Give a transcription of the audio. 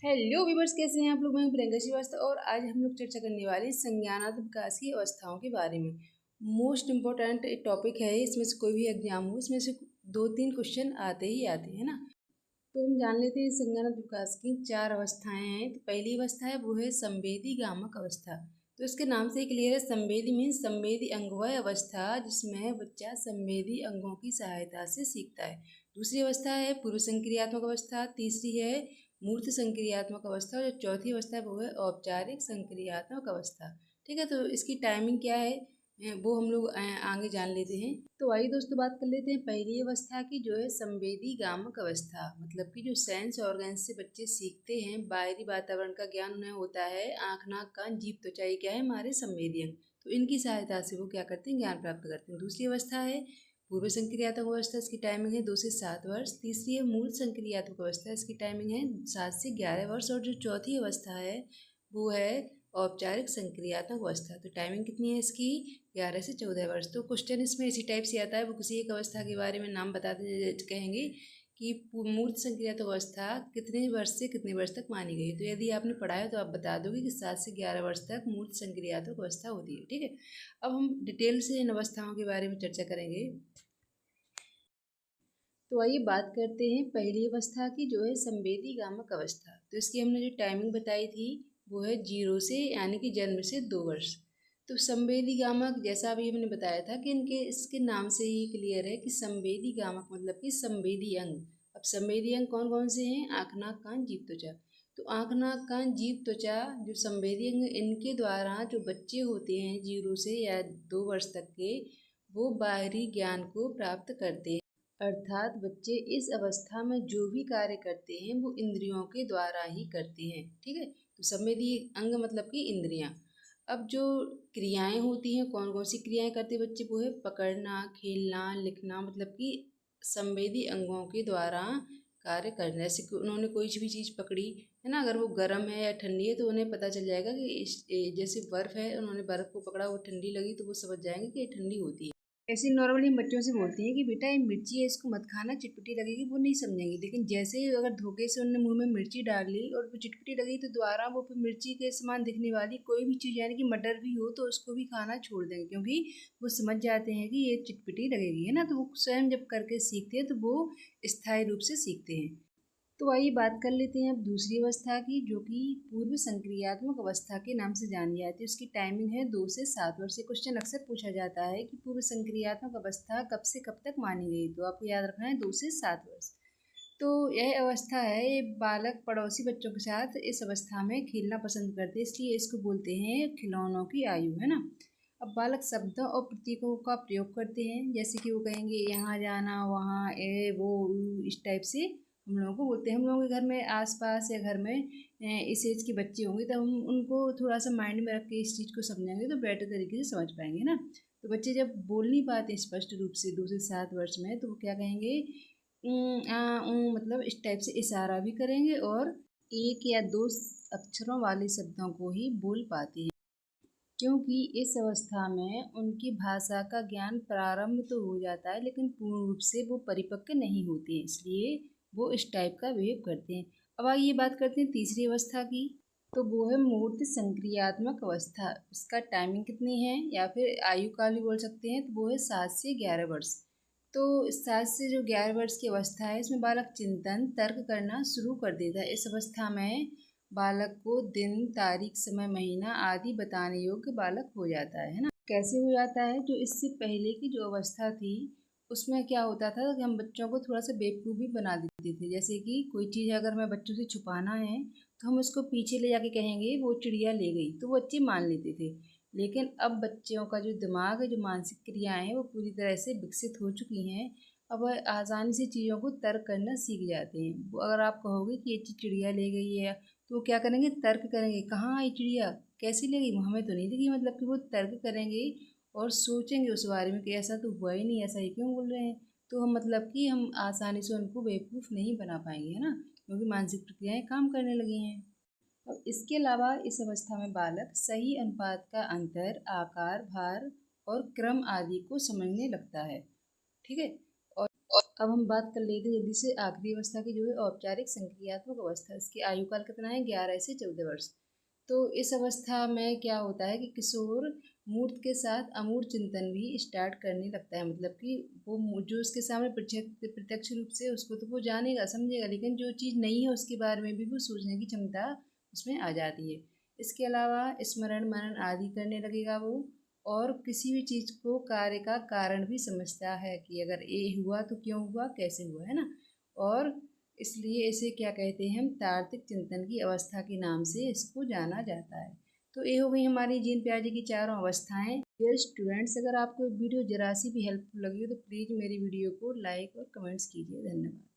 Hello viewers, कैसे हैं आप लोग। मैं हूं प्रियंका श्रीवास्तव और आज हम लोग चर्चा करने वाले हैं संज्ञानात्मक विकास की अवस्थाओं के बारे में। मोस्ट इम्पोर्टेंट टॉपिक है, इसमें से कोई भी एग्जाम हो इसमें से 2-3 क्वेश्चन आते ही आते हैं ना। तो हम जान लेते हैं संज्ञानात्मक विकास की 4 अवस्थाएं हैं। तो पहली अवस्था है वो है संवेदी गामक अवस्था। तो इसके नाम से ही क्लियर है, संवेदी मीन्स संवेदी अंगवय अवस्था, जिसमें बच्चा संवेदी अंगों की सहायता से सीखता है। दूसरी अवस्था है पूर्व संक्रियात्मक अवस्था। तीसरी है मूर्त संक्रियात्मक अवस्था और जो चौथी अवस्था है वो है औपचारिक संक्रियात्मक अवस्था। ठीक है, तो इसकी टाइमिंग क्या है वो हम लोग आगे जान लेते हैं। तो आइए दोस्तों बात कर लेते हैं पहली अवस्था की, जो है संवेदी गामक अवस्था। मतलब कि जो सेंस ऑर्गन्स से बच्चे सीखते हैं, बाहरी वातावरण का ज्ञान उन्हें होता है, आँख नाक कान जीभ त्वचा, ये क्या है हमारे संवेदी अंग। तो इनकी सहायता से वो क्या करते हैं, ज्ञान प्राप्त करते हैं। दूसरी अवस्था है पूर्व संक्रियात्मक अवस्था, इसकी टाइमिंग है 2 से 7 वर्ष। तीसरी है मूल संक्रियात्मक अवस्था, इसकी टाइमिंग है 7 से 11 वर्ष। और जो चौथी अवस्था है वो है औपचारिक संक्रियात्मक अवस्था। तो टाइमिंग कितनी है इसकी, 11 से 14 वर्ष। तो क्वेश्चन इसमें इसी टाइप से आता है, वो किसी एक अवस्था के बारे में नाम बताते कहेंगे कि मूर्त संक्रियात्मक अवस्था कितने वर्ष से कितने वर्ष तक मानी गई है। तो यदि आपने पढ़ा है तो आप बता दोगे कि 7 से 11 वर्ष तक मूर्त संक्रियात्मक अवस्था होती है। ठीक है, अब हम डिटेल से इन अवस्थाओं के बारे में चर्चा करेंगे। तो आइए बात करते हैं पहली अवस्था की, जो है संवेदी गामक अवस्था। तो इसकी हमने जो टाइमिंग बताई थी वो है 0 से यानी कि जन्म से 2 वर्ष। तो संवेदी गामक, जैसा अभी हमने बताया था कि इनके इसके नाम से ही क्लियर है कि संवेदी गामक मतलब कि संवेदी अंग। अब संवेदी अंग कौन कौन से हैं, आँख नाक कान जीभ त्वचा। तो आँख नाक कान जीभ त्वचा जो संवेदी अंग, इनके द्वारा जो बच्चे होते हैं 0 से या 2 वर्ष तक के, वो बाहरी ज्ञान को प्राप्त करते हैं। अर्थात बच्चे इस अवस्था में जो भी कार्य करते हैं वो इंद्रियों के द्वारा ही करते हैं। ठीक है, तो संवेदी अंग मतलब कि इंद्रियां। अब जो क्रियाएं होती हैं, कौन कौन सी क्रियाएं करते हैं बच्चे, वो है पकड़ना, खेलना, लिखना। मतलब कि संवेदी अंगों के द्वारा कार्य करना। जैसे कि उन्होंने कोई भी चीज़ पकड़ी है ना, अगर वो गर्म है या ठंडी है तो उन्हें पता चल जाएगा कि जैसे बर्फ़ है, उन्होंने बर्फ़ को पकड़ा, वो ठंडी लगी तो वो समझ जाएंगे कि ये ठंडी होती है। ऐसे नॉर्मली हम बच्चों से बोलते हैं कि बेटा ये मिर्ची है, इसको मत खाना, चिटपटी लगेगी, वो नहीं समझेंगे। लेकिन जैसे ही अगर धोखे से उन्होंने मुंह में मिर्ची डाल ली और वो चिटपटी लगी तो दोबारा वो फिर मिर्ची के समान दिखने वाली कोई भी चीज़, यानी कि मटर भी हो तो उसको भी खाना छोड़ देंगे, क्योंकि वो समझ जाते हैं कि ये चिटपटी लगेगी, है ना। तो वो स्वयं जब करके सीखते हैं तो वो स्थायी रूप से सीखते हैं। तो आइए बात कर लेते हैं अब दूसरी अवस्था की, जो कि पूर्व संक्रियात्मक अवस्था के नाम से जानी जाती है। उसकी टाइमिंग है 2 से 7 वर्ष। से क्वेश्चन अक्सर पूछा जाता है कि पूर्व संक्रियात्मक अवस्था कब से कब तक मानी गई। तो आपको याद रखना है 2 से 7 वर्ष। तो यह अवस्था है, ये बालक पड़ोसी बच्चों के साथ इस अवस्था में खेलना पसंद करते हैं, इसलिए इसको बोलते हैं खिलौनों की आयु, है ना। अब बालक शब्दों और प्रतीकों का प्रयोग करते हैं, जैसे कि वो कहेंगे यहाँ जाना, वहाँ, ए वो इस टाइप से हम लोगों को बोलते हैं। हम लोगों के घर में आसपास या घर में इस एज के बच्चे होंगे तो हम उनको थोड़ा सा माइंड में रख के इस चीज़ को समझेंगे तो बेटर तरीके से समझ पाएंगे ना। तो बच्चे जब बोल नहीं पाते स्पष्ट रूप से 2 से 7 वर्ष में, तो वो क्या कहेंगे, मतलब इस टाइप से इशारा भी करेंगे और एक या दो अक्षरों वाले शब्दों को ही बोल पाते हैं। क्योंकि इस अवस्था में उनकी भाषा का ज्ञान प्रारंभ तो हो जाता है, लेकिन पूर्ण रूप से वो परिपक्व नहीं होते हैं, इसलिए वो इस टाइप का बिहेव करते हैं। अब आइए बात करते हैं तीसरी अवस्था की। तो वो है मूर्त संक्रियात्मक अवस्था। उसका टाइमिंग कितनी है या फिर आयु काल भी बोल सकते हैं, तो वो है 7 से 11 वर्ष। तो 7 से जो 11 वर्ष की अवस्था है, इसमें बालक चिंतन तर्क करना शुरू कर देता है। इस अवस्था में बालक को दिन, तारीख, समय, महीना आदि बताने योग्य बालक हो जाता है ना। कैसे हो जाता है, जो इससे पहले की जो अवस्था थी उसमें क्या होता था कि हम बच्चों को थोड़ा सा बेवकूफ़ भी बना देते थे। जैसे कि कोई चीज़ अगर मैं बच्चों से छुपाना है तो हम उसको पीछे ले जाके कहेंगे वो चिड़िया ले गई, तो वो बच्चे मान लेते थे। लेकिन अब बच्चों का जो दिमाग है, जो मानसिक क्रियाएं हैं, वो पूरी तरह से विकसित हो चुकी हैं। अब वह आसानी से चीज़ों को तर्क करना सीख जाते हैं। वो अगर आप कहोगे कि ये चीज़ चिड़िया ले गई है, तो वो क्या करेंगे, तर्क करेंगे, कहाँ आई चिड़िया, कैसी लगी, हमें तो नहीं दिखी। मतलब कि वो तर्क करेंगे और सोचेंगे उस बारे में कि ऐसा तो हुआ ही नहीं, ऐसा ही क्यों बोल रहे हैं। तो हम मतलब कि हम आसानी से उनको बेवकूफ़ नहीं बना पाएंगे, है ना, क्योंकि मानसिक प्रक्रियाएं काम करने लगी हैं। और इसके अलावा इस अवस्था में बालक सही अनुपात का अंतर, आकार, भार और क्रम आदि को समझने लगता है। ठीक है, अब हम बात कर लेते हैं जल्दी से आखिरी अवस्था की, जो है औपचारिक संक्रियात्मक अवस्था। इसकी आयु काल कितना है? 11 से 14 वर्ष। तो इस अवस्था में क्या होता है कि किशोर मूर्त के साथ अमूर्त चिंतन भी स्टार्ट करने लगता है। मतलब कि वो जो उसके सामने प्रत्यक्ष रूप से उसको तो वो जानेगा समझेगा, लेकिन जो चीज़ नहीं है उसके बारे में भी वो सोचने की क्षमता उसमें आ जाती है। इसके अलावा स्मरण मनन आदि करने लगेगा वो, और किसी भी चीज़ को कार्य का कारण भी समझता है कि अगर ये हुआ तो क्यों हुआ, कैसे हुआ, है ना। और इसलिए इसे क्या कहते हैं? हम तार्किक चिंतन की अवस्था के नाम से इसको जाना जाता है। तो ये हो गई हमारी जीन पियाजे की चारों अवस्थाएं। डियर स्टूडेंट्स, अगर आपको वीडियो जरा सी भी हेल्पफुल लगी हो तो प्लीज़ मेरी वीडियो को लाइक और कमेंट्स कीजिए। धन्यवाद।